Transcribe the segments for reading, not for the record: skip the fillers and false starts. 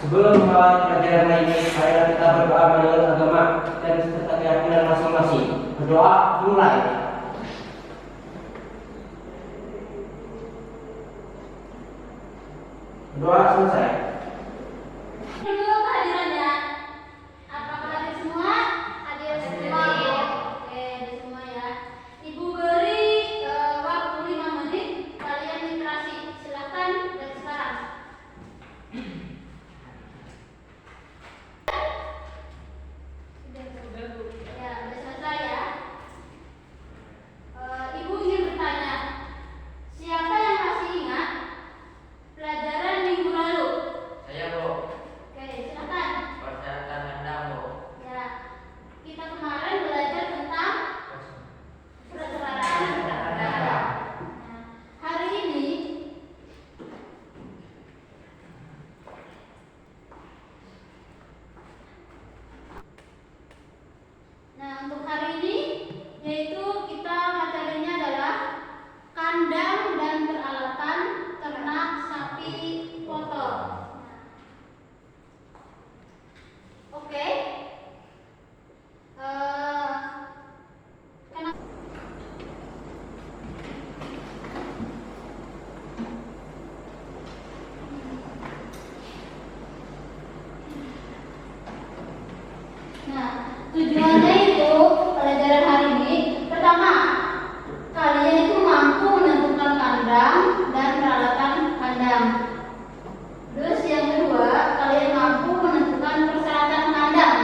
Sebelum memulai pelajaran ini, marilah kita berdoa menurut agama dan serta keyakinan masing-masing. Berdoa mulai. Berdoa selesai. Dulu kehadirannya. Apakah hadir semua? Hadir semua. Oke, hadir semua ya. Ibu beri waktu 5 menit. Kalian literasi. Silakan dari sekarang. Ya, udah selesai ya. Ibu ingin bertanya, siapa yang masih ingat pelajaran minggu lalu? Saya, Bu. Oke, silakan. Persyaratan Anda, Bu. Ya, kita kemarin belajar tentang persyaratan kata. Nah, hari ini untuk hari ini yaitu kita materinya adalah kandang dan peralatan ternak sapi kotor. Oke. Kenapa? Nah, tujuannya itu pelajaran hari ini pertama, kalian itu mampu menentukan kandang dan peralatan kandang. Terus yang kedua, kalian mampu menentukan persyaratan kandang.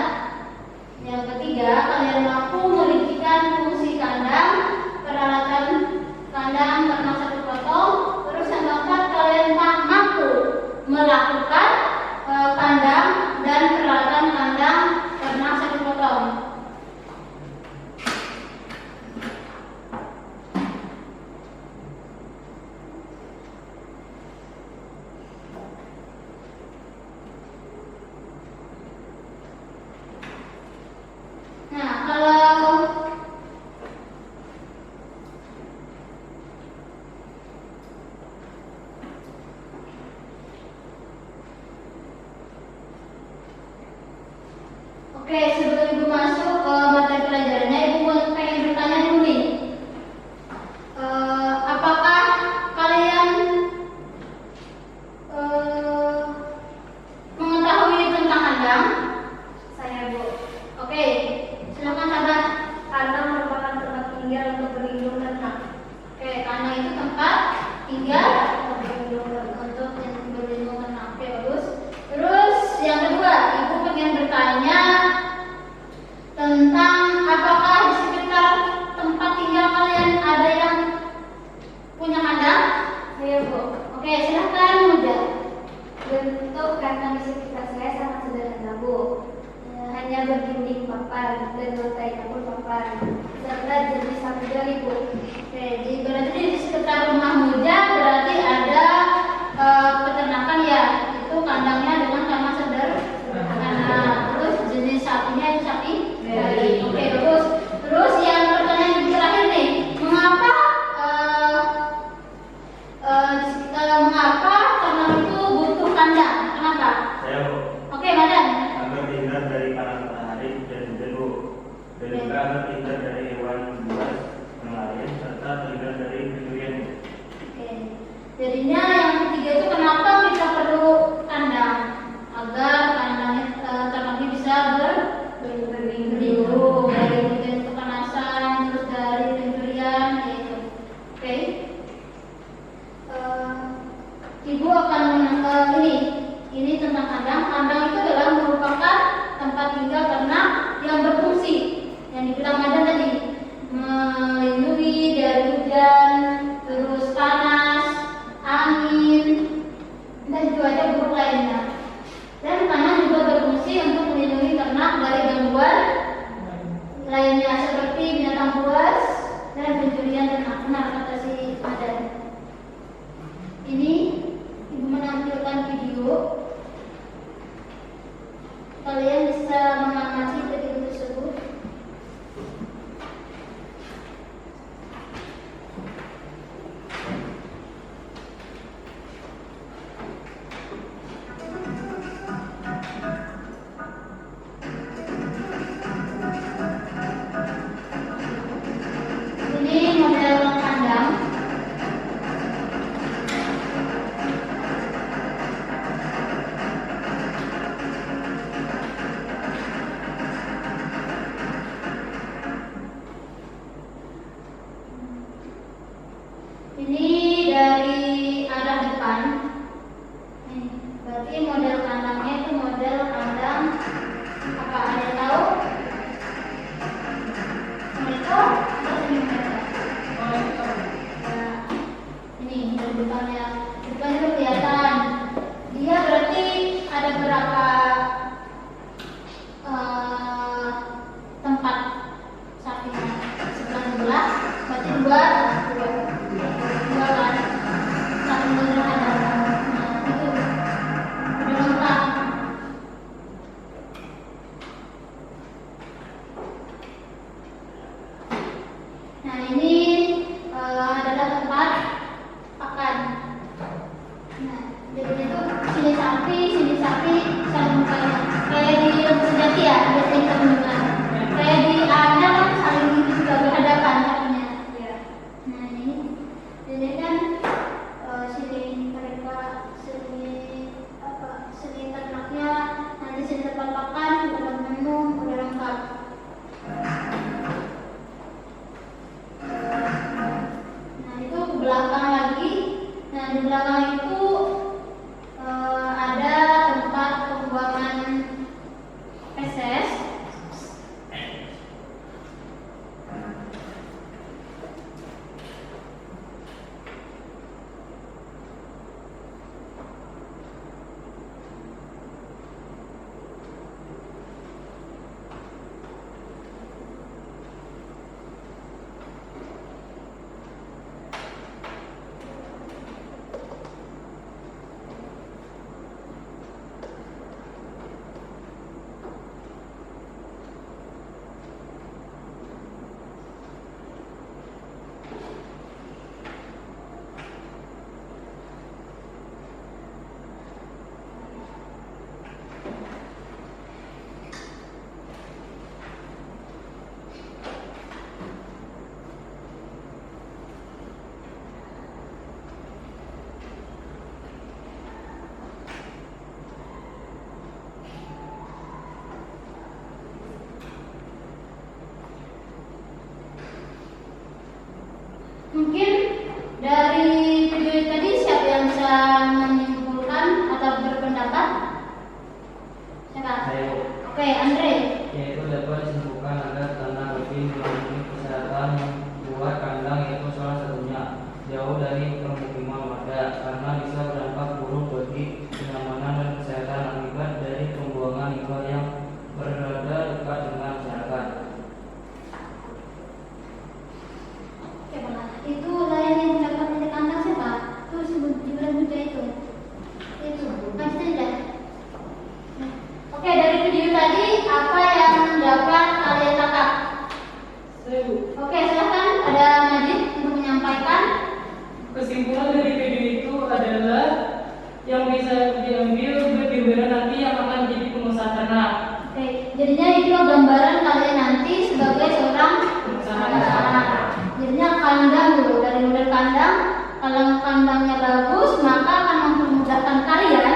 Yang ketiga, kalian mampu merincikan fungsi kandang, peralatan kandang ternak satu potong. Terus yang keempat, kalian mampu melakukan kandang dan peralatan kandang ternak satu potong. Nah, kalau oke, sebelum Ibu masuk ke materi pelajarannya, Ibu pengen bertanya dulu nih. Apakah kalian mengetahui tentang kandang? Saya, Bu. Oke, silakan sahabat. Kandang merupakan tempat tinggal untuk berlindung ternak. Oke, kandang itu tempat tinggal untuk berlindung ternak. Oke, bagus. Terus yang kedua, Ibu pengen bertanya tentang apakah di sekitar tempat tinggal kalian ada yang punya kandang? Ayo, Bu. Oke, silakan mudah. Bentuk kandang di sekitar saya sangat sederhana, Bu. Hanya berdinding papan dan lantainya pun papan. Serta jenis sapi dari, Bu. Oke, berarti di sekitar rumah muda berarti ada peternakan ya. Itu kandangnya dengan kandang sederhana. Terus jenis sapinya itu sapi dari. Oke, bagus. Terus yang pertanyaan yang terakhir nih, mengapa ternak itu butuh kandang? Kenapa? Saya, Bu. Oke, Madan. Agar terhindar dari panas matahari dan hujan, Bu. Dan juga agar terhindar dari hewan buas yang lain serta terhindar dari pencurian. Oke. Jadinya yang ketiga itu kenapa kita perlu kandang? Agar kandangnya ternaknya bisa berlindung dari hujan kepanasan, terus dari pencurian, gitu. Oke. Ibu akan ini tentang kandang. Kandang itu adalah merupakan tempat tinggal ternak yang berfungsi. Yang dibilang Madan tadi, melindungi dari hujan, terus panas, angin, dan cuaca buruk lainnya. Dan kandang juga berfungsi untuk melindungi ternak dari gangguan lainnya seperti binatang buas dan pencurian ternak. Benar kata si Madan. Ini Ibu menampilkan video. Kalian bisa mengamati video tersebut. Ini dari arah depan. Nih, berarti model kandangnya itu model kandang apa? Ada yang tahu? Monitor atau semi monitor? Nah, ini dari depannya. Depan itu kelihatan. Dia berarti ada berapa tempat sapinya? Sebelah berarti dua kan? Satu beneran ada. Nah, itu udah lengkap. Nah, ini adalah tempat pakan. Nah, jadi itu sini sapi, saling kayak di sejati ya, biasanya kita mendengar. Kayak di ada kan saling gitu juga berhadapan sapinya. Nah, ini jadi kan sini mereka sini ternaknya, nanti sini tempat pakan, udah minum, udah lengkap. Nah, itu ke belakang lagi. Nah, di belakang itu ada tempat pembuangan feses. Mungkin dari video tadi siapa yang bisa menyimpulkan atau berpendapat? Siapa? Saya Oke, Andre. Yaitu dapat disimpulkan agar tanah lebih memenuhi kesehatan buat kandang, yaitu salah satunya jauh dari permukiman warga karena bisa berdampak buruk bagi kenyamanan dan kesehatan akibat dari pembuangan limbah yang berada dekat dengan masyarakat. Oke, Bang. Itu layan yang mendapat di kandang siapa? Itu sebut juga itu. Itu kan tidak. Oke, dari video tadi apa yang dapat kalian tangkap? Oke, silakan ada Najib untuk menyampaikan. Kesimpulan dari video itu adalah yang bisa diambil gambaran nanti yang akan jadi pengusaha ternak. Oke, jadinya itu gambaran kalian nanti sebagai seorang Pengusaha. Jadinya kandang dulu, dari model kandang. Kalau kandangnya bagus, maka akan memudahkan kalian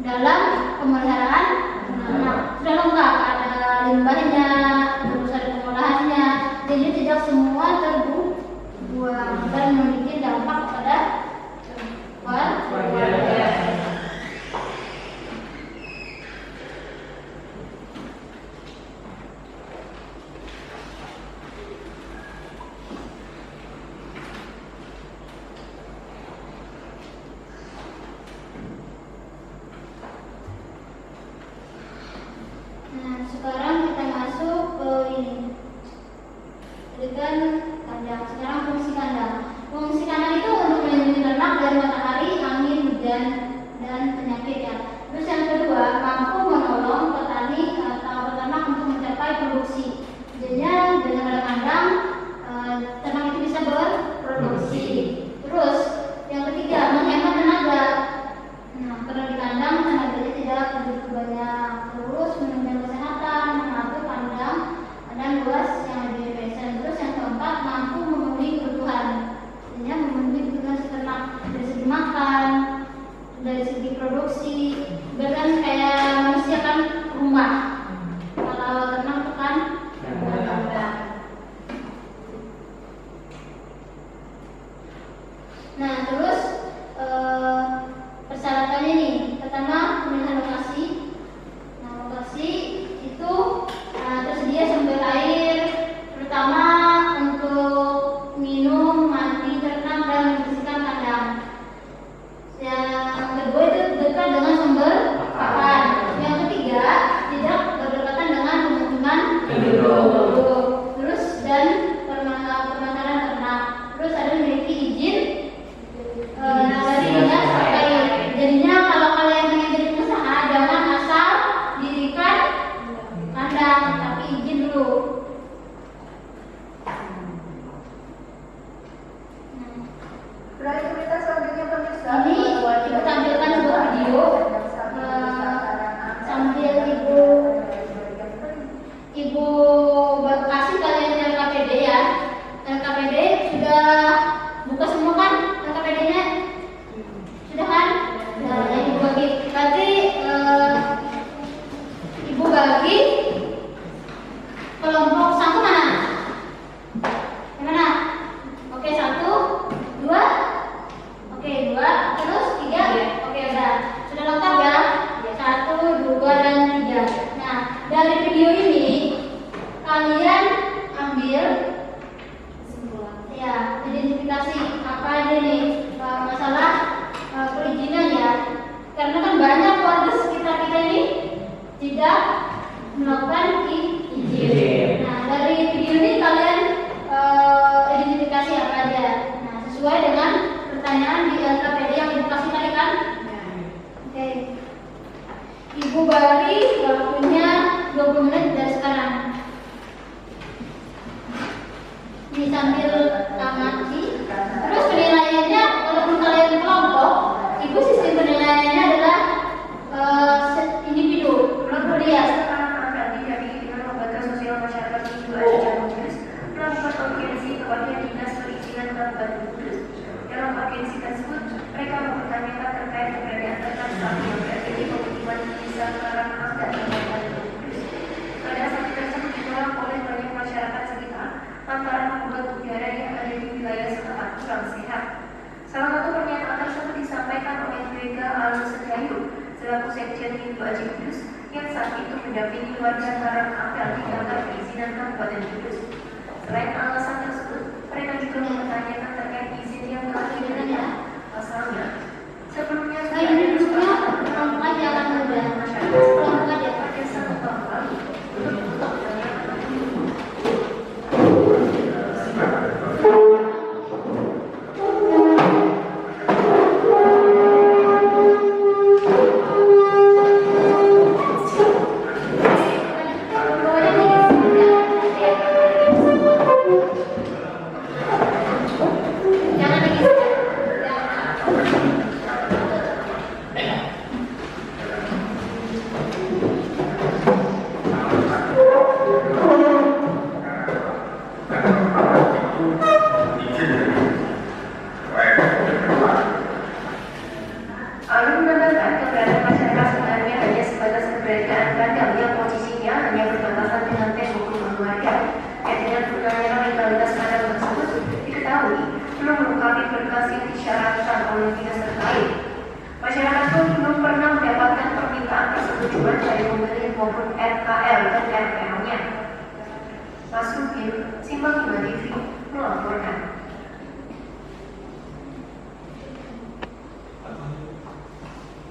dalam pemeliharaan ternak. Sudah lengkap, ada limbahnya, terus ada pengolahannya. Jadi tidak semua terbuang dan memiliki dampak kepada warga. Nah, sekarang kita masuk ke ini. Dengan kandang. Sekarang fungsi kandang. Fungsi kandang itu untuk melindungi ternak dari matahari, angin, hujan, dan penyakit ya. Terus yang kedua, mampu menolong petani atau peternak untuk mencapai produksi. Jadinya dengan ada kandang, ternak itu bisa berproduksi. Terus yang ketiga, menghemat tenaga. Nah, karena di kandang tenaganya tidak begitu banyak. Terus menunjang kesehatan, mengatur kandang dan luas yang lebih efisien. Terus yang keempat, mampu memenuhi kebutuhan. Jadinya memenuhi kebutuhan si ternak dari segi makan, dari segi produksi. Bahkan kayak manusia kan rumah. Kalau ternak itu kan kandang. Nah, terus persyaratannya nih, pertama pemilihan lokasi. Nah, lokasi itu tersedia sumber air, terutama untuk minum, mandi, ternak, dan membersihkan kandang. Yang kedua itu dekat dengan sumber pakan. Yang ketiga tidak berdekatan dengan pemukiman penduduk. Terus dan permasalahan ternak. Terus ada memiliki izin. Nah, dari dinas terkait. Jadinya kalau kalian ingin jadi pengusaha, jangan asal dirikan kandang, tapi izin dulu. Prioritas selanjutnya pemirsa. Ini kita tampilkan sebuah video sambil ibu kasih kalian LKPD ya. LKPD sudah buka semua kan LKPD-nya? Sudah kan? Nah, ibu bagi. Berarti ibu bagi kelompok satu mana? Yang mana? Oke, 1, 2. Oke, 2, terus 3. Oke, udah. Sudah lengkap ya? 1, 2, dan 3. Nah, dari video ini kalian ambil ya, identifikasi apa aja nih masalah perizinan ya. Karena kan banyak warga sekitar kita ini tidak melakukan izin. Nah, dari video ini kalian identifikasi apa aja. Nah, sesuai dengan pertanyaan di LKPD yang ibu kasih tadi kan? Oke. Ibu bagi waktunya 20 menit dari sekarang. Ini sambil amati. Terus penilaiannya, walaupun kalian kelompok, ibu sistem penilaiannya adalah individu. Menurut dia. Melakukan audiensi kepada dinas perizinan Kabupaten Kudus. Dalam audiensi tersebut, mereka mempertanyakan terkait keberadaan ternak sapi yang berada di pemukiman desa Karangangdan Kabupaten Kudus. Pada saat tersebut ditolak oleh banyak masyarakat sekitar lantaran membuat udara yang ada di wilayah setempat kurang sehat. Salah satu pernyataan tersebut disampaikan oleh Vega Alusedayu selaku Sekjen Hindu Aji Kudus yang saat itu mendampingi warga Karangangdan di kantor perizinan Kabupaten Kudus. Selain alasan tersebut, mereka juga mempertanyakan terkait izin yang telah diberikan. Pasalnya, sebelumnya sudah ada kesepakatan kelompok aja kan udah. masyarakat Kelompok aja. pada 1 tahun lalu untuk Jangan lagi. Alun menambahkan keberadaan masyarakat sebenarnya hanya sebatas keberadaan kandang yang posisinya hanya berbatasan dengan tembok rumah warga. Dengan pertanyaan legalitas kandang tersebut diketahui belum melengkapi berkas yang disyaratkan oleh dinas terkait. Masyarakat pun belum pernah mendapatkan permintaan persetujuan dari pembeli maupun RKL dan RPL-nya. Mas Rukir, Simbang 5 TV melaporkan.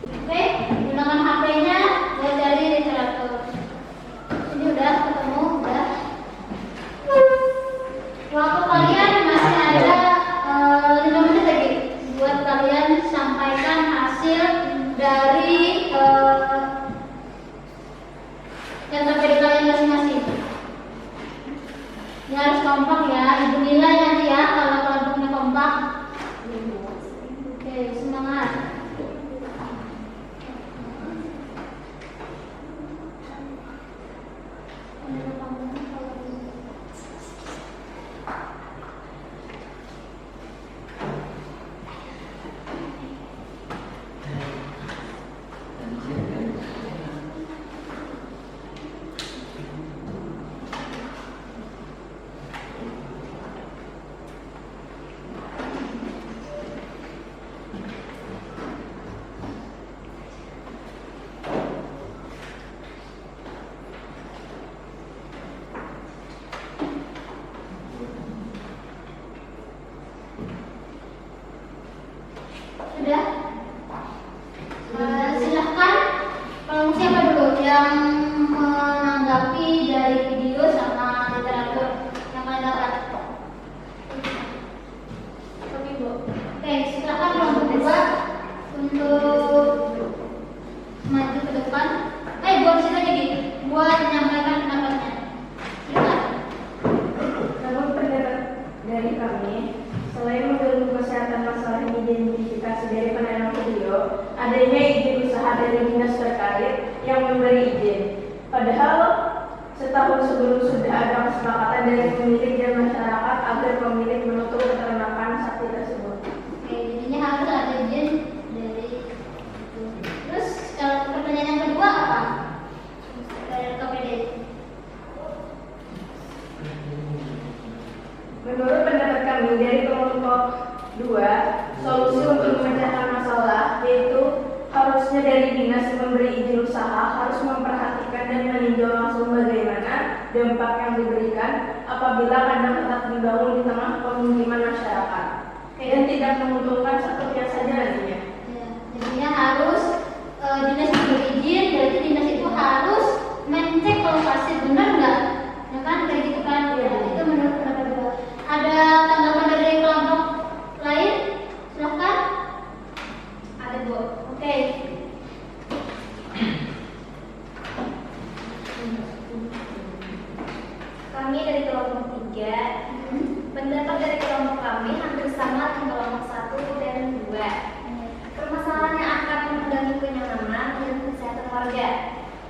Oke, gunakan HP-nya buat cari literatur. Ini udah ketemu, udah. Waktu kalian masih ada 5 menit lagi buat kalian sampaikan hasil dari LKPD kalian masing-masing. Ini harus kompak ya, ibu nilai nanti ya. Sudah? Silahkan. Kalau siapa dulu yang menanggapi dari video sama literatur yang kalian dapat? Ibu. Oke, silakan kelompok kedua untuk maju ke depan. Buat sini aja gitu. Buat menyampaikan pendapatnya. Silakan. Namun pendapat dari kami, selain mengganggu kesehatan masalah identifikasi dari penerima video, adanya izin usaha dari dinas terkait yang memberi izin. Padahal setahun sebelum sudah ada kesepakatan dari pemilik dan masyarakat agar pemilik menutup peternakan sapi tersebut. Oke, jadinya harus ada izin dari itu. Terus kalau pertanyaan yang kedua apa? Dari KPD. Menurut pendapat kami dari kelompok 2, solusi untuk memecahkan masalah yaitu harusnya dari dinas yang memberi izin usaha harus memperhatikan dan meninjau langsung bagaimana dampak yang diberikan apabila kandang tetap dibangun di tengah pemukiman masyarakat dan tidak menguntungkan satu pihak saja nantinya. Ya, jadinya harus dinas memberi izin, berarti dinas itu harus mencek lokasi benar nggak? Ya kan kayak gitu kan? Ya, itu menurut pendapat kedua. Ada tanggapan dari kelompok lain? Silahkan. Ada Bu. Oke. Kami dari kelompok 3, pendapat dari kelompok kami hampir sama dengan kelompok 1 dan 2. Permasalahan yang akan mengganggu kenyamanan dan kesehatan warga.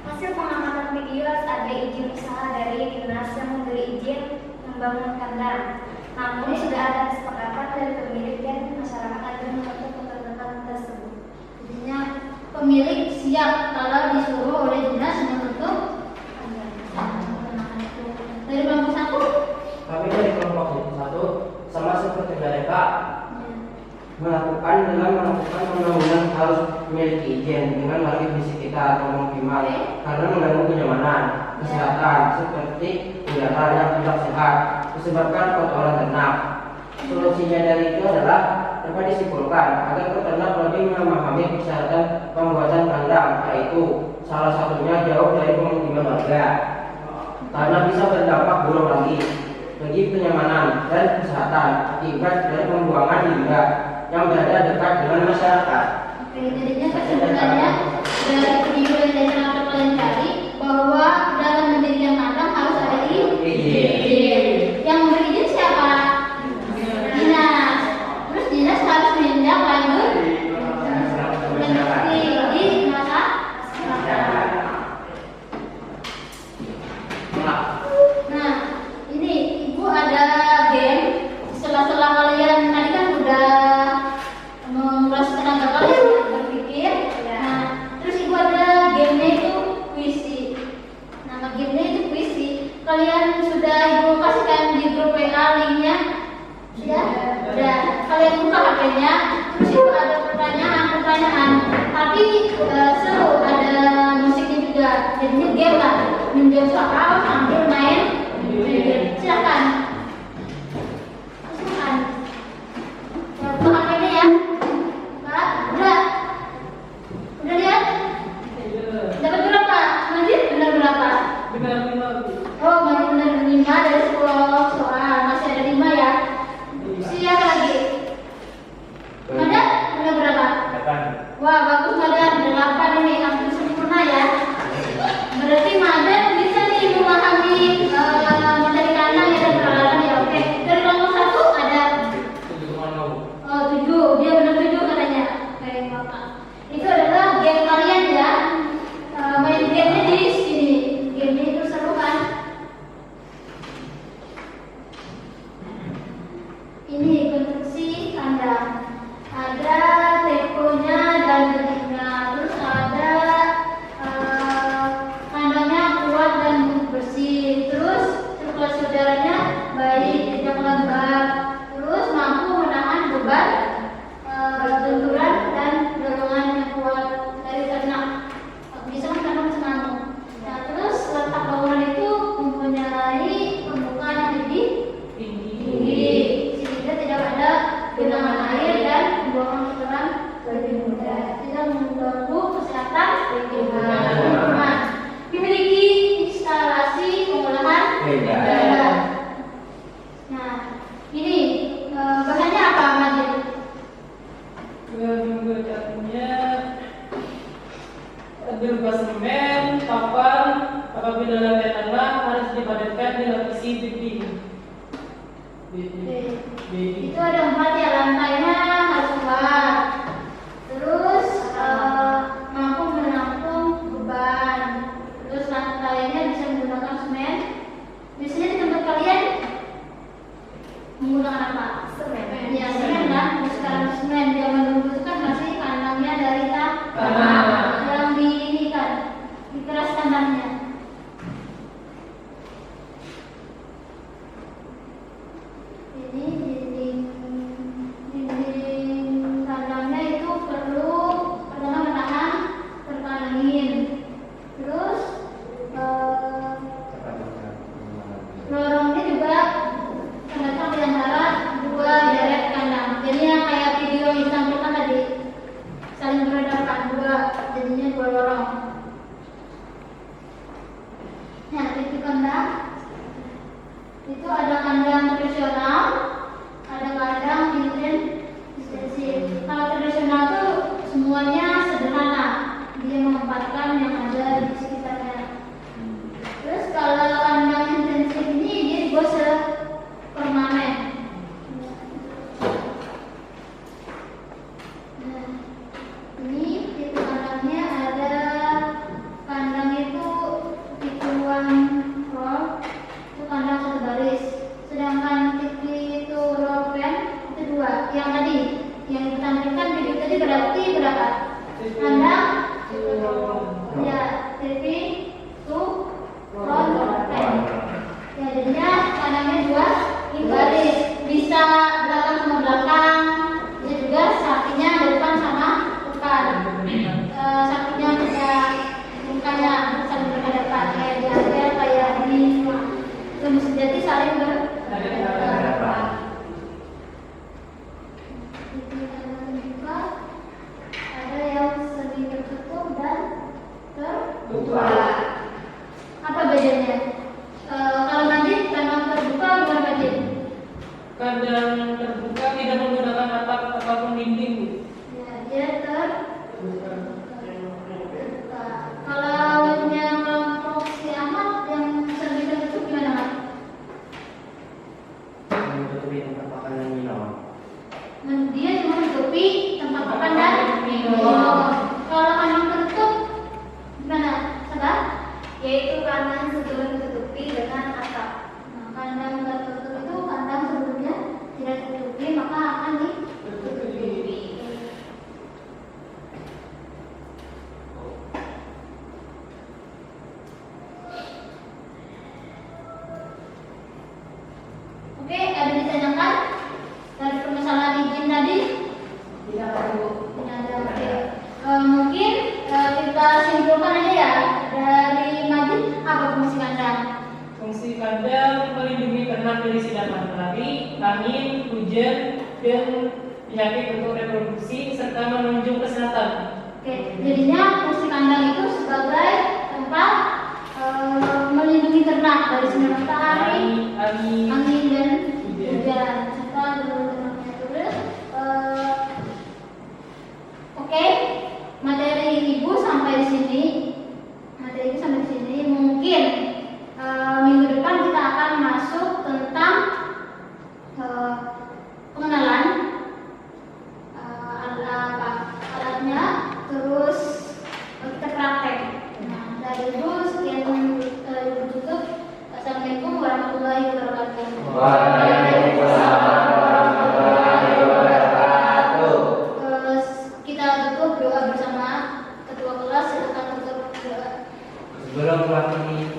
Hasil pengamatan video ada izin usaha dari dinas yang memberi izin membangun kandang. Namun sudah ada kesepakatan dari pemilik dan masyarakat agar menutup peternakan tersebut. Jadinya pemilik siap kalau disuruh oleh dinas menutup peternakan itu. Dari kelompok 1? Kami dari kelompok 1 sama seperti mereka melakukan pembangunan harus memiliki izin dengan warga di sekitar pemukiman karena mengganggu kenyamanan, kesehatan seperti udara yang tidak sehat disebabkan kotoran ternak. Solusinya dari itu adalah dapat disimpulkan agar peternak lebih memahami persyaratan pembuatan kandang, yaitu salah satunya jauh dari pemukiman warga karena bisa berdampak buruk lagi bagi kenyamanan dan kesehatan akibat dari pembuangan limbah yang berada dekat dengan masyarakat. Oke, jadinya kesimpulannya dari video yang saya kalian cari bahwa dalam mendirikan kandang harus ada izin. Yang memberi izin siapa? Dinas. Terus dinas harus menindak lanjut di masyarakat. Nah, ini Ibu ada game setelah kalian tadi kan udah menguras tenaga kalian berpikir. Nah, terus Ibu ada gamenya itu puisi. Nama gamenya itu puisi. Kalian sudah Ibu kasihkan di grup WA linknya? Ya, udah. Kalian buka HP-nya, terus Ibu ada pertanyaan. Tapi seru, ada musiknya juga. Jadinya game lah. Menjawab soal sambil main. Silakan. Silakan. Buka HP-nya ya. Pak, udah lihat? Dapat berapa? Masih benar berapa? Benar 5. Oh, masih benar 5 dari 10 soal. Masih ada 5 ya. Siapa lagi? Ada? Benar berapa? 8. Wah, bagus Madan. 8 ini hampir sempurna ya. Berarti Madan bisa nih memahami materi kandang ya dan peralatan ya. Oke. Dari kelompok 1 ada 7. Dia benar 7 katanya. Oke, Bapak. Itu adalah game kalian ya. Main gamenya di sini. Gamenya itu seru kan? Ini konstruksi kandang. Ada tekonya dan bentuknya. Terus ada kandangnya kuat dan bersih. Terus sirkulasi udaranya baik, tidak lembab. Terus mampu menahan beban benturan dan dorongan yang kuat dari ternak. lingkungan. Dimiliki instalasi pengolahan Beda. Nah, ini bahannya apa, Majid? Pembuatannya berupa semen, papan, apabila lantai tanah harus dipadatkan dilapisi dinding. Itu ada 4 ya, lantainya harus kuat. Terus mampu menampung beban. Terus lantainya bisa menggunakan semen. Biasanya di tempat kalian menggunakan apa? Semen. Ya, semen kan. Sekarang semen zaman dulu itu kan masih kandangnya dari tanah yang ini kan dikeras kandangnya. Ini dinding kandangnya itu perlu pertama menahan terpaan angin. Terus lorongnya juga terletak di antara 2 deret kandang. Jadi yang kayak video yang ditampilkan tadi saling berhadapan, jadinya 2 lorong. Nah, itu kandang. Itu ada kandang tradisional, ada kandang intensif. Kalau tradisional tuh semuanya sederhana, dia menempatkan yang ada di sekitarnya. Terus kalau kandang intensif ini dia dibuat permanen. Nah, ini itu kandangnya ada kandang itu tikuan roll, itu kandang 1 baris. Sedangkan TV itu roll pen itu 2. Yang tadi yang ditampilkan video tadi berarti berapa? Kandang ya TV itu roll pen. Ya jadinya kandangnya 2 baris, bisa belakang sama belakang, bisa juga sapinya depan sama depan. Sapinya juga mukanya saling berhadapan kayak dia kayak ini. Itu mesin jati saling berhadapan. Itu terbuka, ada yang semi tertutup dan terbuka. Apa bedanya? Kalau nanti kandang terbuka gimana Majid? Kandang terbuka tidak menggunakan atap ataupun dinding. Ya, dia terbuka. Kalau yang kelompok si Ahmad yang semi tertutup gimana, Mat? Menutupi tempat makan dan minum. Dia cuma menutupi tempat makan dan minum. Kalau kandang tertutup gimana? Sabar? Yaitu kandang sebelum ditutupi dengan atap. Nah, kandang tertutup itu kandang sebelumnya tidak ditutupi maka akan ditutupi. Oke, ada ditanyakan dari permasalahan izin tadi? Tidak ada. Oke. Mungkin kita simpulkan aja ya dari Majid, apa fungsi kandang? Fungsi kandang melindungi ternak dari sinar matahari, angin, hujan, dan penyakit untuk reproduksi serta menunjang kesehatan. Oke, jadinya fungsi kandang itu sebagai tempat melindungi ternak dari sinar matahari, angin dan hujan serta ternaknya. Terus oke, materi ibu sampai di sini. Mungkin minggu depan kita akan masuk tentang pengenalan alatnya, terus kita praktek. Nah, dari ibu sekian ibu tutup. Assalamualaikum warahmatullahi wabarakatuh. Waalaikumsalam warahmatullahi wabarakatuh. Kita tutup doa bersama ketua kelas. Silakan tutup doa. Sebelum mengakhiri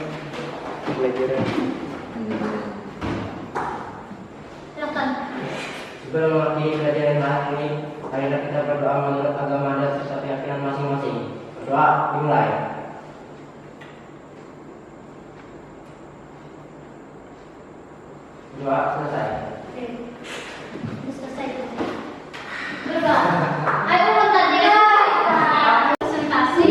pelajaran, Silakan. sebelum mengakhiri pelajaran hari ini, marilah kita berdoa menurut agama dan serta keyakinan masing-masing. Berdoa dimulai. Doa selesai. Oke. Selesai. Berdoa. Ayo tadi presentasi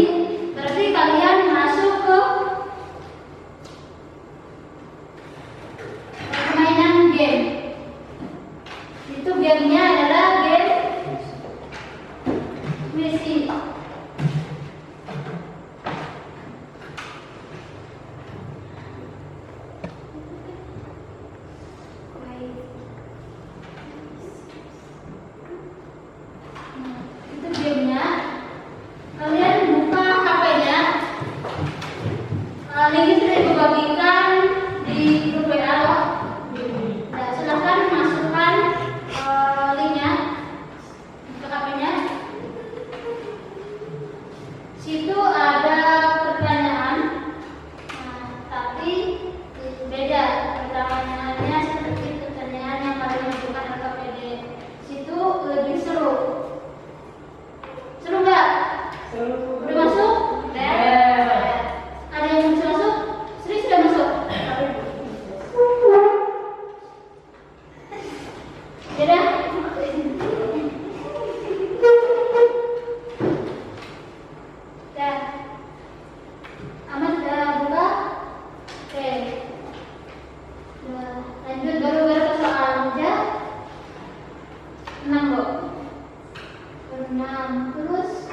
6. Terus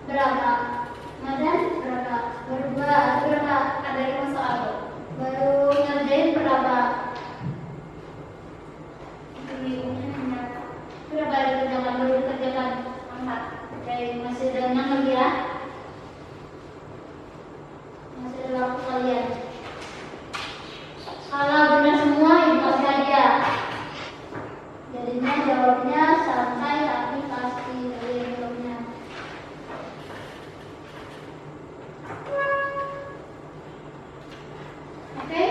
berapa? Madan berapa? Berapa? Ada 5 soal. Baru ngerjain berapa? Berapa dikerjakan? Baru dikerjakan 4. Oke, masih ada 6 lagi ya. Masih ada waktu kalian. Kalau benar semua, ibu kasih hadiah. Jadinya jawabnya santai tapi pasti dari jawabnya. Oke?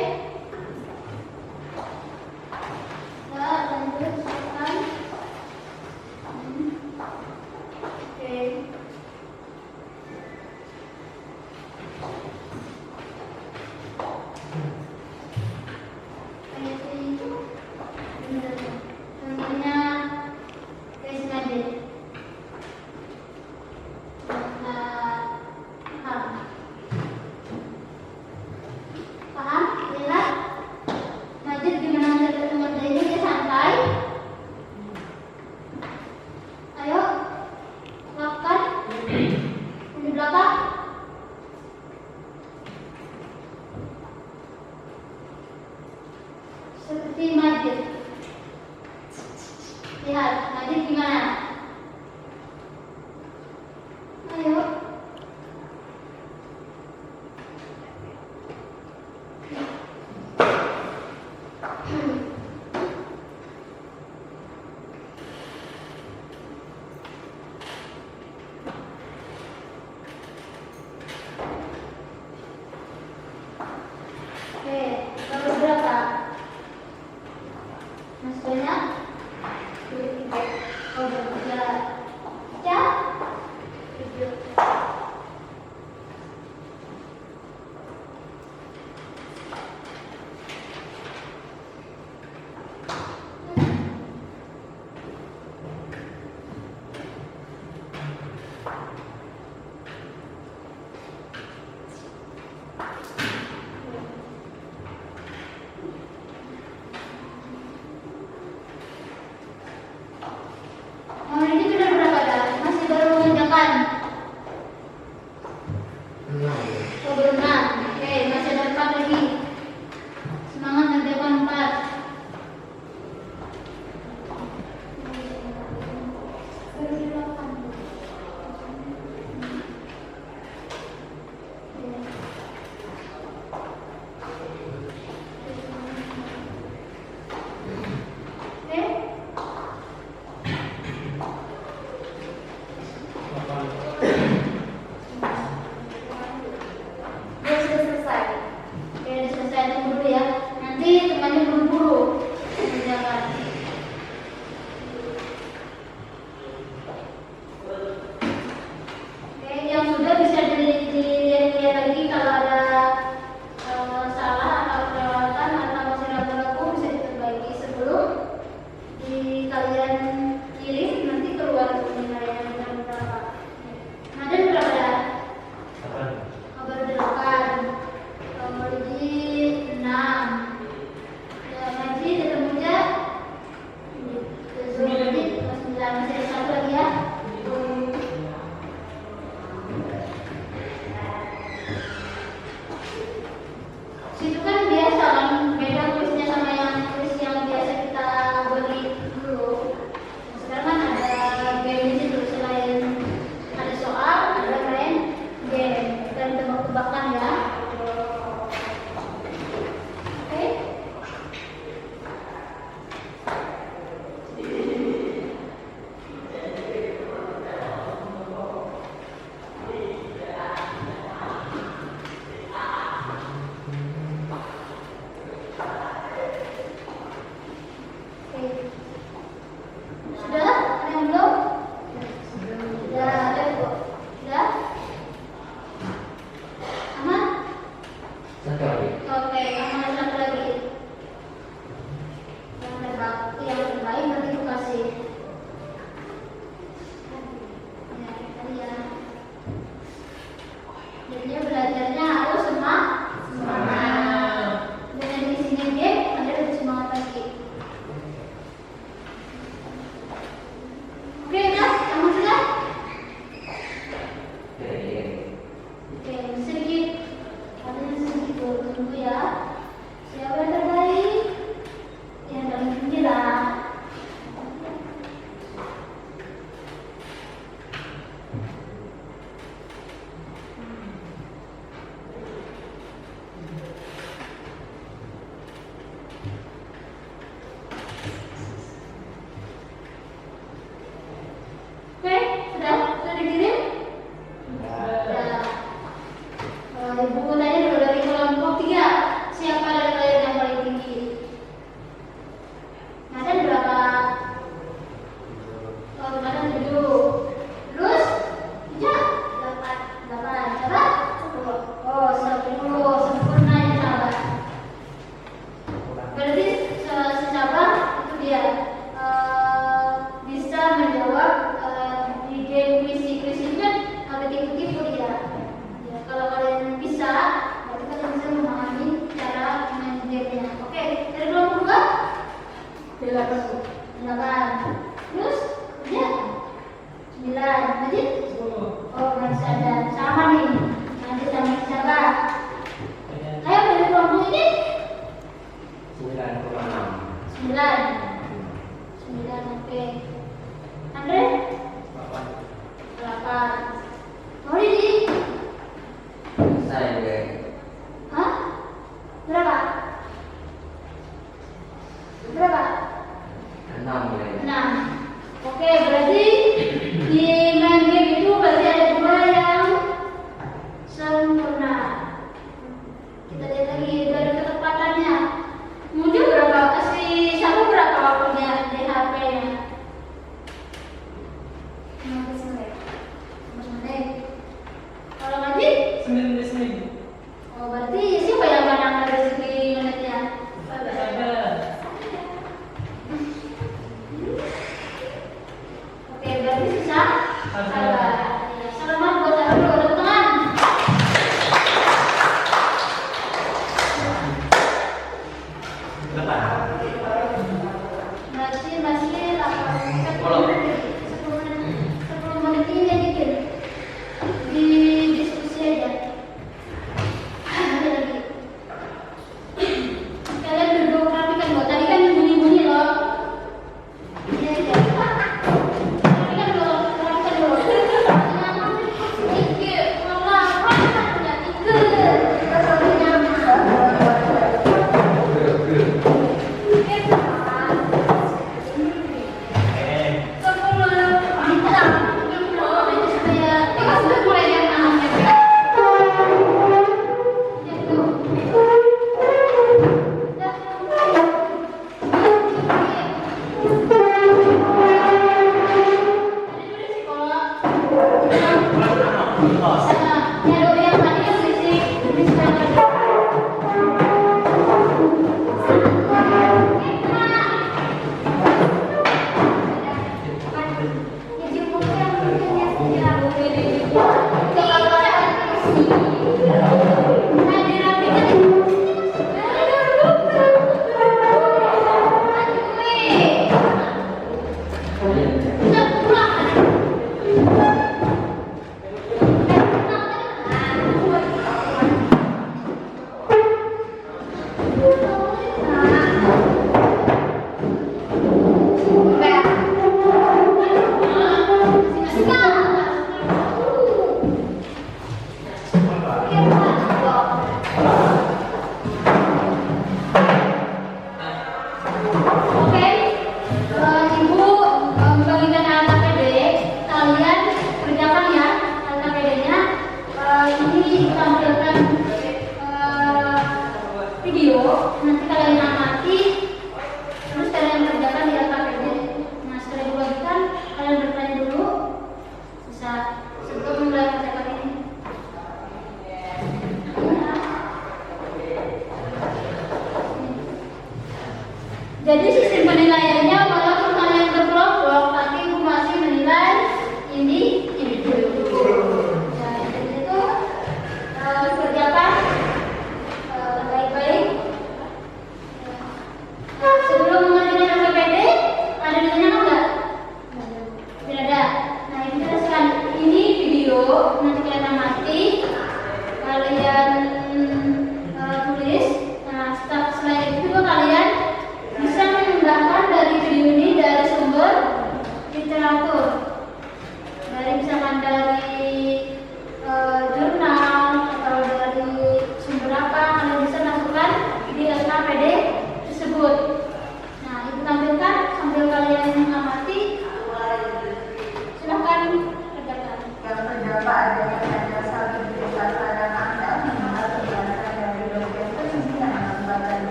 Ya, lanjut silakan. Oke. Contohnya guys ngaji. Paham? Lihat. Majid gimana cara mengerjainnya? Dia santai. Ayo, lakukan. Di belakang. Seperti Majid. Lihat, Majid gimana? Ayo. Oke, baru berapa? Masih banyak? 23. Oh, baru 3. Ya? 7. Mau ini sudah berapa dah? Masih baru mengerjakan. Oh, belum 6. Oke, masih ada 4 lagi. Semangat ngerjakan 4. Baru di 8. Oke. Dia sudah selesai. Oke, sudah selesai. Tunggu dulu ya. Nanti temannya buru-buru mengerjakan. Oke, yang sudah bisa dilihat lagi kalau ada salah atau kelewatan atau masih ragu-ragu bisa diperbaiki sebelum kalian kirim nanti keluar penilaian yang berapa. Madan berapa dah? Kabar 8. Kalau di 6. Ya, Maji ketemunya 9. Masih ada 1 lagi ya. Situ kan biasa kan beda tulisnya sama yang tulis yang biasa kita beli dulu. Sekarang kan ada game di situ selain ada soal, ada main game dan tebak-tebakan ya. Oke? Oke. Sudah? Ada yang belum? Sudah, ada kok. Sudah? Aman? Satu lagi. Oke, aman 1 lagi. Yang terbaik nanti aku kasih. Ya, tadi ya. Jadinya belajarnya harus semangat. Dengan di sini game, ada lebih semangat lagi. 8. Terus ya 9. Lanjut. 10. Oh, masih ada. Sama nih. Lanjut sama siapa? Ayo dari kelompok ini. 9,6. 9. Oke. Andre? 8. Maulidi? Saya juga Hah? Berapa? Berapa? 6 ya. 6. Oke, berarti di main game itu berarti ada 2 yang sempurna. Kita lihat lagi dari ketepatannya. Mungkin berapa? Kasih siapa berapa waktunya di HP-nya? 15 menit. 15 menit. Kalau ngaji? 19 menit. Oh, berarti siapa yang menang dari segi menitnya? Ada. Oke, berarti sisa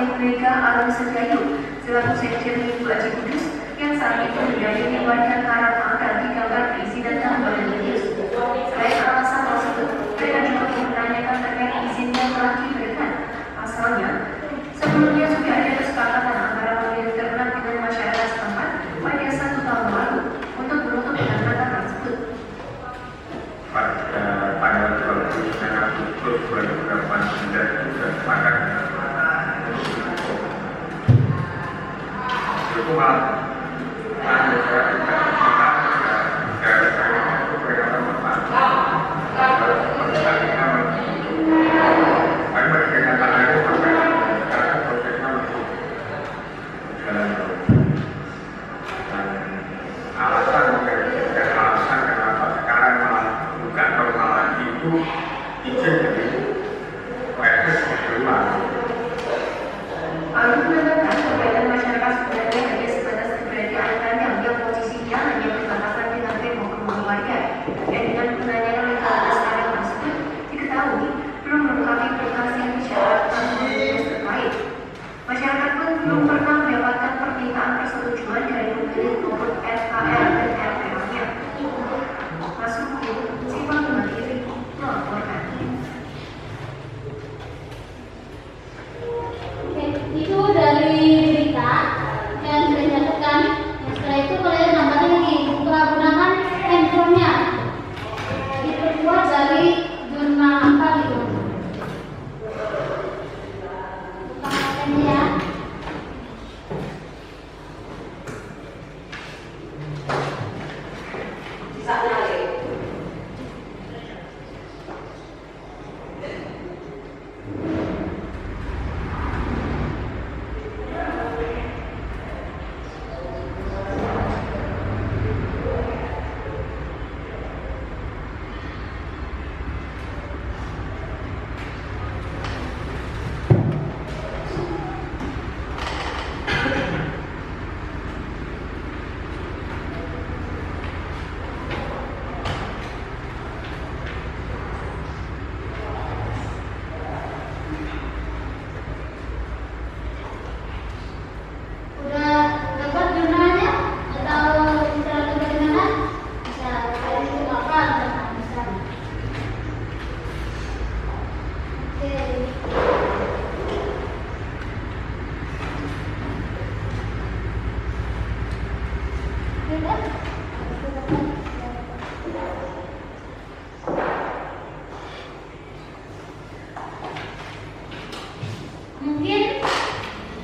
Ibu Ega Alam Sedayu selaku Sekjen Ibu Aji Kudus yang saat itu menjadi warga Karangangga digambar berisi dan tambah religius. Selain alasan tersebut, mereka juga menanyakan terkait izin yang telah diberikan. Pasalnya, sebelumnya sudah ada kesepakatan antara pemilik ternak dengan masyarakat setempat pada 1 tahun lalu untuk menutup ternakan tersebut. Pada tanggal 29 Agustus 2018 sudah sepakat itu malah Alun menambahkan kegiatan masyarakat sebenarnya hanya sebatas keberadaan kandang yang posisinya hanya berbatasan dengan tembok rumah warga. Dan dengan menanyakan legalitas kandang tersebut diketahui belum melengkapi berkas yang disyaratkan oleh dinas terkait. Masyarakat pun belum pernah mendapatkan permintaan persetujuan dari pemilik maupun RKR dan RPL-nya. Mas Hukum, Simpang Mandiri melaporkan. Oke, itu dari berita yang sudah dinyatakan. Setelah itu kalian tambahkan lagi gunakan handphonenya diperkuat dari zona 4 gitu. Tambahkannya ya. Udah dapat jurnalnya atau bisa dapat di mana? Bisa kalian silakan bisa. Oke. Sudah? Mungkin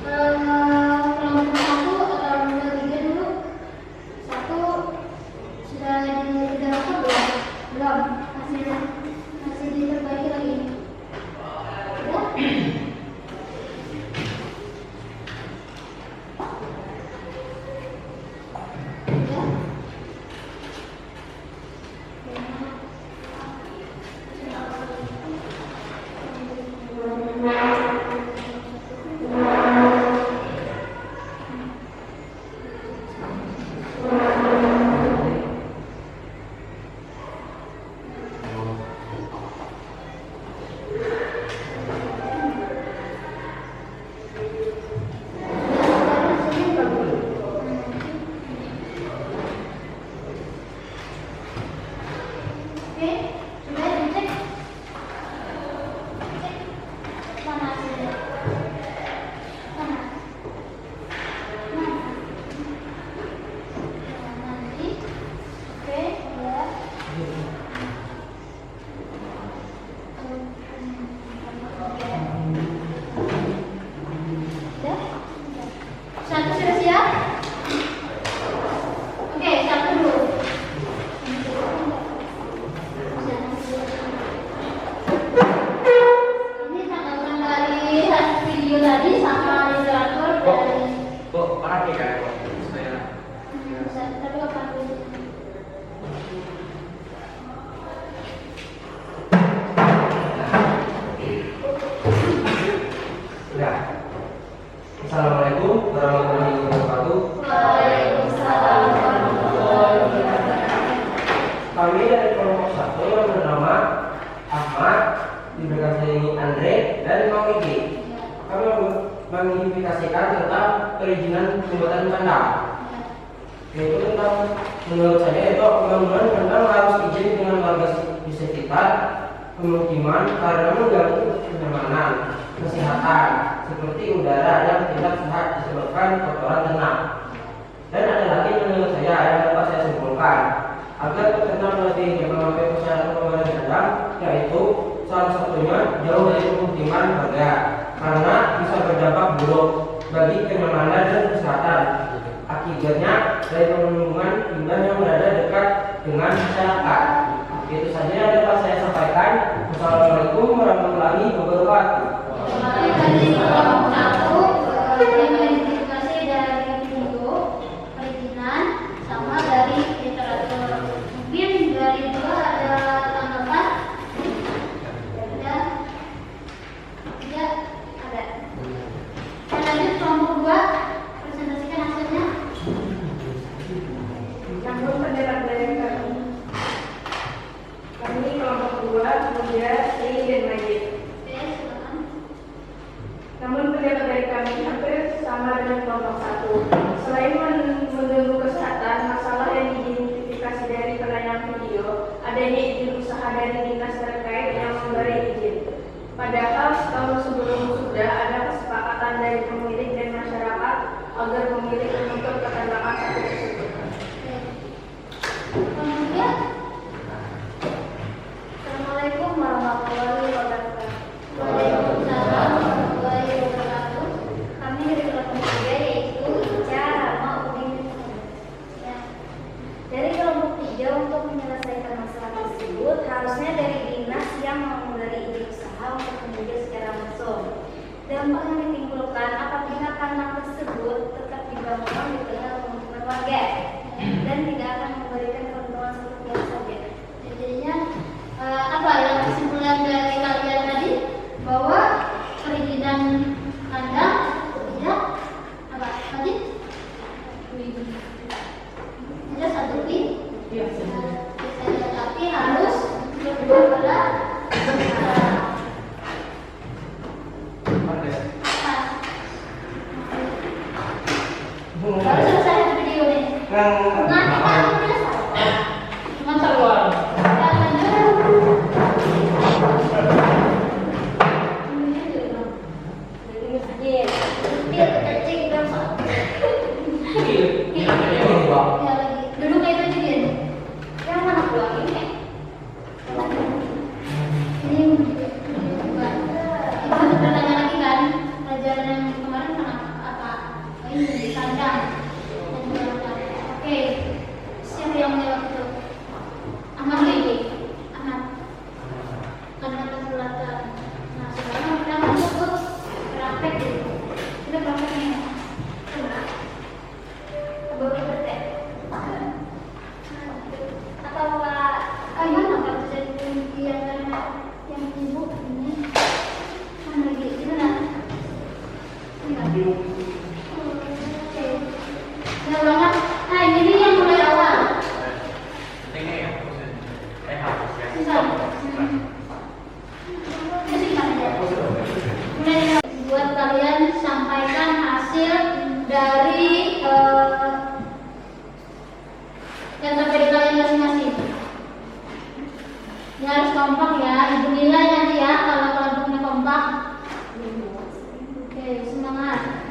kelompok 1 atau kelompok 3 dulu. 1 sudah dilakukan belum? Belum. Masih diperbaiki lagi. Sudah? Sudah? Oke, sudah dicek. Cek. Mana hasilnya? Mana? Mana? Nanti. Oke, sudah. Sudah? 1 sudah siap? Oke, 1 dulu. Ini tanggapan dari hasil video tadi sama literatur dari Pakai kan? Supaya tapi kapan dulu? Sudah. Assalamualaikum warahmatullahi wabarakatuh. Waalaikumsalam warahmatullahi wabarakatuh. Kami dari kelompok 1 yang bernama Ahmad, di belakang saya ini Andre dan Mang Egi. Kami mengindikasikan tentang perizinan pembuatan kandang. Yaitu tentang menurut saya itu pembangunan kandang harus izin dengan warga di sekitar pemukiman karena mengganggu kenyamanan, kesehatan seperti udara yang tidak sehat disebabkan kotoran ternak. Dan ada lagi menurut saya yang dapat saya simpulkan agar peternak lebih memakai persyaratan pembuatan kandang, yaitu salah satunya jauh dari pemukiman warga karena bisa berdampak buruk bagi kenyamanan dan kesehatan. Akibatnya dari pengembangan limbah yang berada dekat dengan masyarakat. Itu saja yang dapat saya sampaikan. Wassalamualaikum warahmatullahi wabarakatuh. Identifikasi dari video perizinan sama dari literatur. Mungkin dari dua ada tanggapan? Ya, ada. Saya lanjut kelompok 2, presentasikan hasilnya. Namun pendapat dari kami kelompok 2 Muda, Sri dan Majid. Oke, silakan. Namun pendapat dari kami hampir sama dengan kelompok 1. Selain mengganggu kesehatan, masalah yang diidentifikasi dari penayangan video, adanya izin usaha dari dinas terkait yang memberi izin. Padahal setahun sebelum sudah ada kesepakatan dari pemilik dan masyarakat agar pemilik menutup peternakan sapi tersebut. Kemudian, Assalamualaikum warahmatullahi wabarakatuh. Waalaikumsalam warahmatullahi wabarakatuh. Kami dari kelompok 3 yaitu Ica, Rama, Udin, ya. Dari kelompok 3 untuk menyelesaikan masalah tersebut harusnya dari dinas yang memberi izin usaha untuk meninjau secara langsung. Dampak yang ditimbulkan apabila kandang tersebut tetap dibangun di tengah pemukiman warga dan tidak akan memberikan keuntungan seperti yang saja. Jadinya apa yang kesimpulan dari kalian tadi bahwa perizinan kandang tidak apa tadi? Tidak satu tapi harus berubah pada baru selesai video nih. Nanti kan Cuma keluar. Duduk kayak itu juga. Yang mana keluar ini? Ini bertanya lagi kan pelajaran yang kemarin apa? Ini di kandang. Oke, siapa yang menjawab itu? Ahmad lagi. Ahmad. Kandang selatan. Nah, sekarang kita masuk praktek dulu. Kita prakteknya. Baru bertek. Atau Gimana Pak jadi yang ibu ini? Mana lagi? Gimana? Oke. Nah, ulangan. Nah, ini yang mulai awal. Pentingnya ya, saya harus ya. Susah. Singkat aja. Mulai buat kalian sampaikan hasil dari yang terjadi kalian masing-masing. Ini harus kompak ya, ibu nilai nanti ya kalau kelompoknya kompak. Oke, semangat.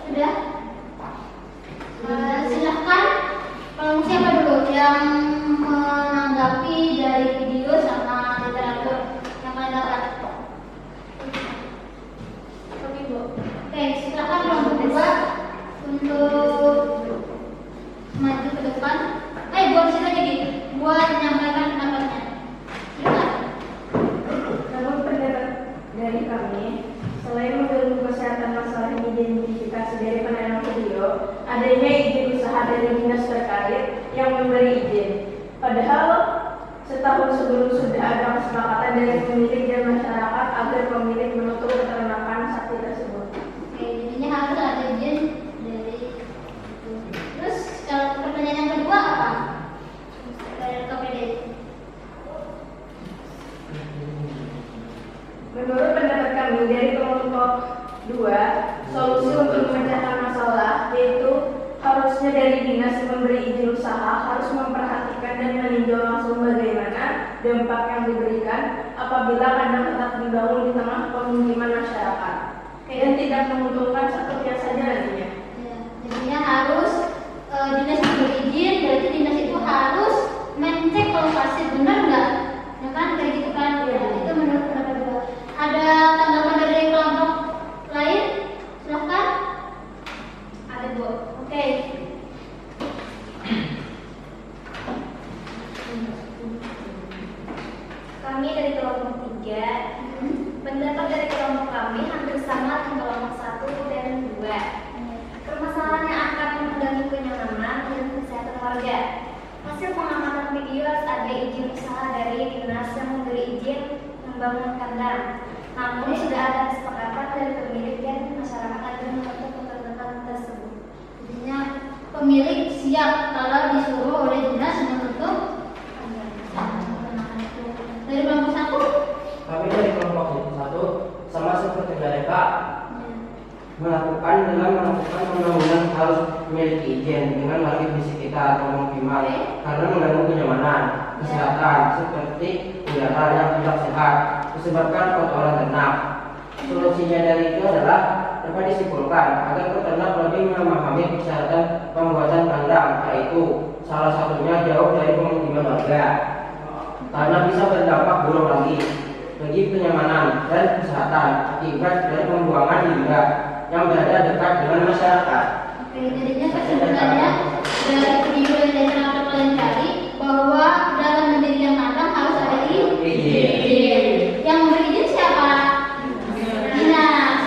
Sudah? Silahkan. Kalau siapa dulu yang menanggapi dari video sama literatur yang kalian dapat? Oke, Bu. Oke, silahkan kelompok 2. untuk maju ke depan. Buat sini aja gitu, buat menyampaikan pendapatnya. Silakan. Namun pendapat dari kami, selain mengganggu kesehatan masalah yang diidentifikasi dari penayangan video, adanya izin usaha dari dinas terkait yang memberi izin. Padahal setahun sebelum sudah ada kesepakatan dari pemilik dan masyarakat agar pemilik menutup peternakan sapi tersebut. Oke, jadinya harus ada izin dari itu. Terus kalau pertanyaan yang kedua apa? Dari KPD. Menurut pendapat kami dari kelompok 2, solusi untuk memecahkan masalah yaitu harusnya dari dinas yang memberi izin usaha harus memperhatikan dan meninjau langsung bagaimana dampak yang diberikan apabila kandang tetap dibangun di tengah pemukiman masyarakat dan tidak menguntungkan satu pihak saja nantinya. Ya, jadinya harus dinas memberi izin, berarti dinas itu harus mencek lokasi benar nggak, ya kan kayak gitu kan? Ya, itu menurut pendapat gua. Ada tanggapan dari kelompok lain? Silahkan. Ada Bu. Oke. Kami dari kelompok 3, pendapat dari kelompok kami hampir sama dengan kelompok 1 dan 2. Permasalahan yang akan mengganggu kenyamanan dan kesehatan warga. Hasil pengamatan video ada izin usaha dari dinas yang memberi izin membangun kandang. Namun sudah ada kesepakatan dari pemilik dan masyarakat agar menutup peternakan tersebut. Jadinya pemilik siap kalau disuruh oleh dinas menutup peternakan itu. Dari kelompok 1? Kami dari kelompok 1 sama seperti mereka melakukan pembangunan harus memiliki izin dengan market di sekitar pemukiman karena mengganggu kenyamanan, kesehatan seperti udara yang tidak sehat disebabkan kotoran ternak. Solusinya dari itu adalah dapat disimpulkan agar peternak lebih memahami persyaratan pembuatan kandang, yaitu salah satunya jauh dari pemukiman warga karena bisa berdampak buruk lagi bagi kenyamanan dan kesehatan akibat dari pembuangan limbah yang berada dekat dengan masyarakat. Oke, jadinya kesimpulannya dari video yang saya telah kalian cari bahwa dalam mendirikan kandang harus ada izin. Yang memberi izin siapa? Dinas.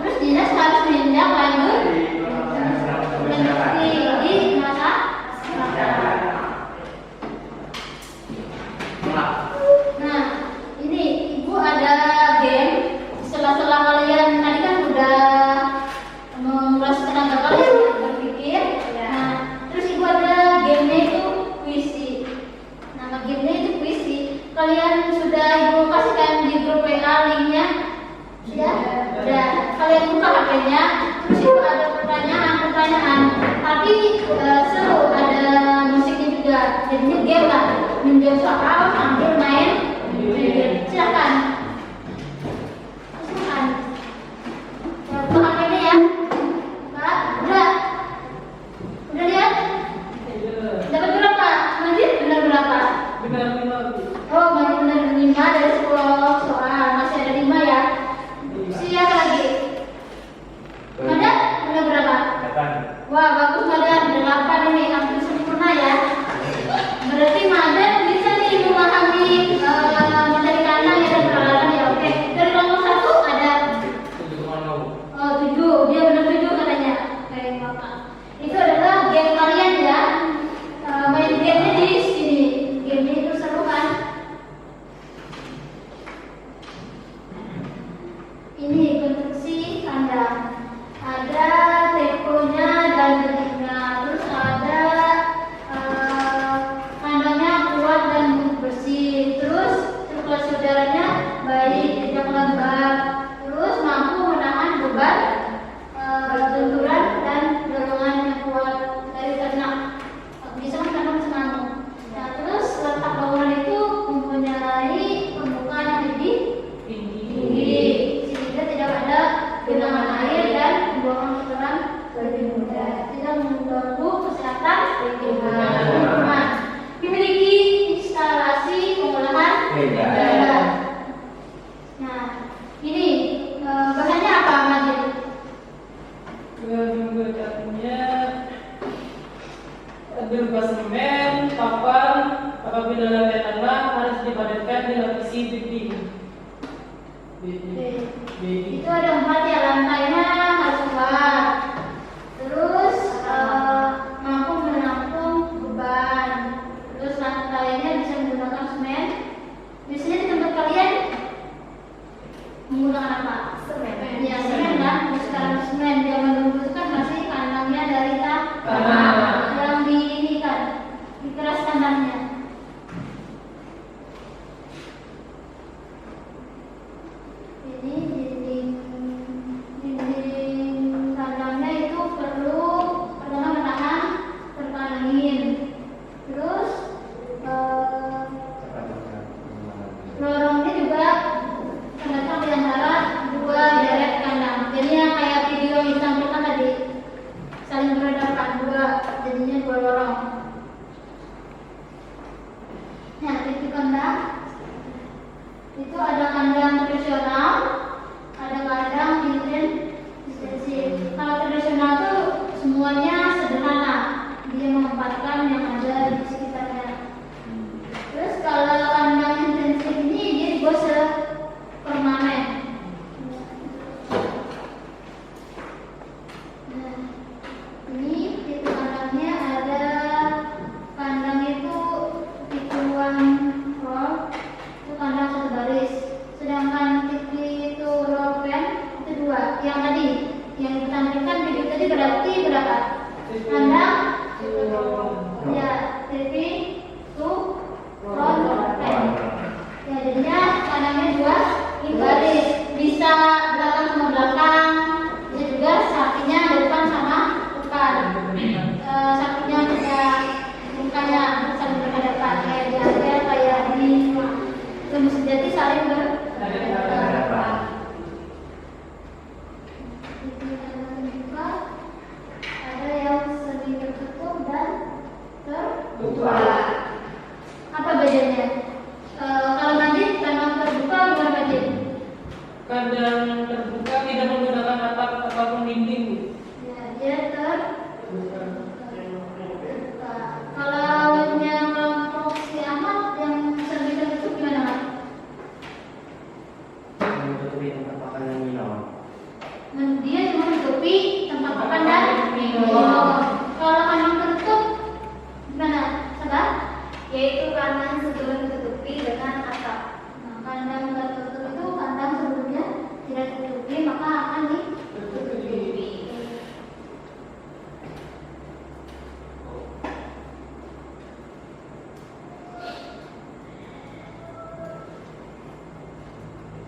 Terus dinas harus menindak lanjut di masa. Nah, ini Ibu ada game. Setelah kalian tadi kan udah menguras tenaga kalian berpikir. Nah, terus Ibu ada gamenya itu puisi. Nama gamenya itu puisi. Kalian sudah Ibu kasihkan di grup WA linknya? Sudah? Sudah. Kalian buka HP-nya. Terus Ibu ada pertanyaan. Tapi seru, ada musiknya juga. Jadinya game lah. Menjawab soal sambil main game. Silakan. Buka HP-nya ya. Buka. Udah lihat? Dapat berapa? Majid benar berapa? Benar 5. Oh, Majid benar 5 dari 10 soal. Masih ada 5 ya. Siapa lagi? Madan benar berapa? 8. Wah, bagus Madan. 8 ini hampir sempurna ya. Berarti Madan bisa nih memahami satunya berupa semen, papan. Apabila lantai tanah harus dipadatkan dilapisi dinding. Itu ada 4 ya, lantainya harus kuat. Terus mampu menampung beban. Terus lantainya bisa menggunakan semen. Biasanya di tempat kalian menggunakan apa? Semen. Ya semen kan. Sekarang semen zaman dulu itu kan masih kandangnya dari tanah yang di ini kan dikeras kandangnya. Ini dinding kandangnya itu perlu pertama menahan terkena angin. Terus lorongnya juga terletak di antara 2 deret kandang. Jadinya kayak video yang ditampilkan tadi, saling berhadapan jadinya 2 lorong. Nah, itu kandang. Itu ada kandang tradisional, ada kandang intensif. Kalau tradisional tuh semuanya sederhana, dia menempatkan yang ada di sekitarnya. Terus kalau kandang intensif ini dia dibuat permanen. Nah, ini tipe kandangnya ada kandang itu tipe one roll, itu kandang satu baris. Sedangkan tipe itu roll pen itu 2. Yang tadi yang ditampilkan video tadi berarti berapa? Kandang ya tipe itu roll pen. Ya jadinya kandangnya 2 baris, bisa belakang sama belakang. Bisa juga sakinya depan sama depan. Sakinya juga mukanya saling berhadapan kayak di akhir kayak di lembu sejati saling berhadapan. Itu yang terbuka, ada yang semi tertutup dan terbuka. Apa bedanya? Kalau nanti kandang terbuka gimana Pak? Kandang terbuka tidak menggunakan atap ataupun dinding. Ya, dia terbuka. Kalau yang kelompok si Ahmad yang semi tertutup gimana Pak? Menutupi tempat makan dan minum. Dia cuma menutupi tempat makan dan minum. Kalau kandang tertutup gimana? Sabar? Yaitu kandang sebelum ditutupi dengan atap. Nah, kandang tertutup itu kandang sebelumnya tidak ditutupi maka akan ditutupi.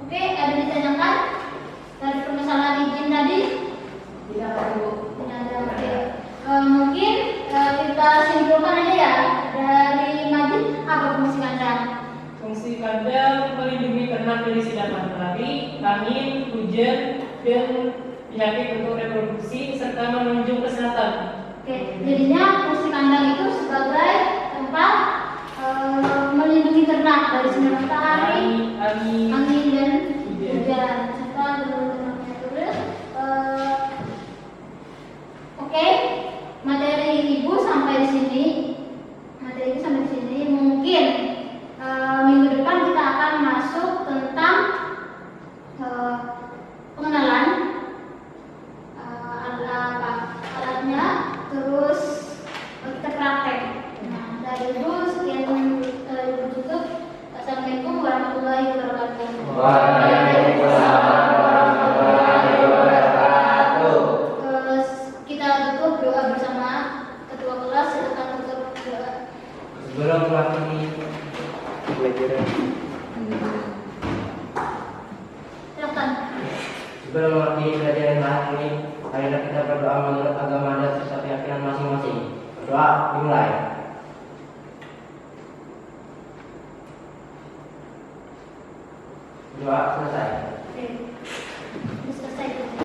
Oke, ada ditanyakan dari permasalahan izin tadi? Tidak ada. Oke. Mungkin kita simpulkan aja ya dari Majid, apa fungsi kandang? Fungsi kandang melindungi ternak dari sinar matahari, angin, hujan, dan penyakit untuk reproduksi serta menunjang kesehatan. Oke, jadinya fungsi kandang itu sebagai tempat melindungi ternak dari sinar matahari, angin dan hujan serta ternaknya. Terus oke, materi ibu sampai di sini. Mungkin minggu depan kita akan masuk tentang pengenalan alatnya, terus kita praktek. Nah, dari ibu sekian ibu tutup. Assalamualaikum warahmatullahi wabarakatuh. Waalaikumsalam warahmatullahi wabarakatuh. Terus kita tutup doa bersama ketua kelas. Silakan tutup doa. Sebelum mengakhiri pelajaran, Silakan. sebelum mengakhiri pelajaran hari ini, marilah kita berdoa menurut agama dan serta keyakinan masing-masing. Doa dimulai. Doa selesai.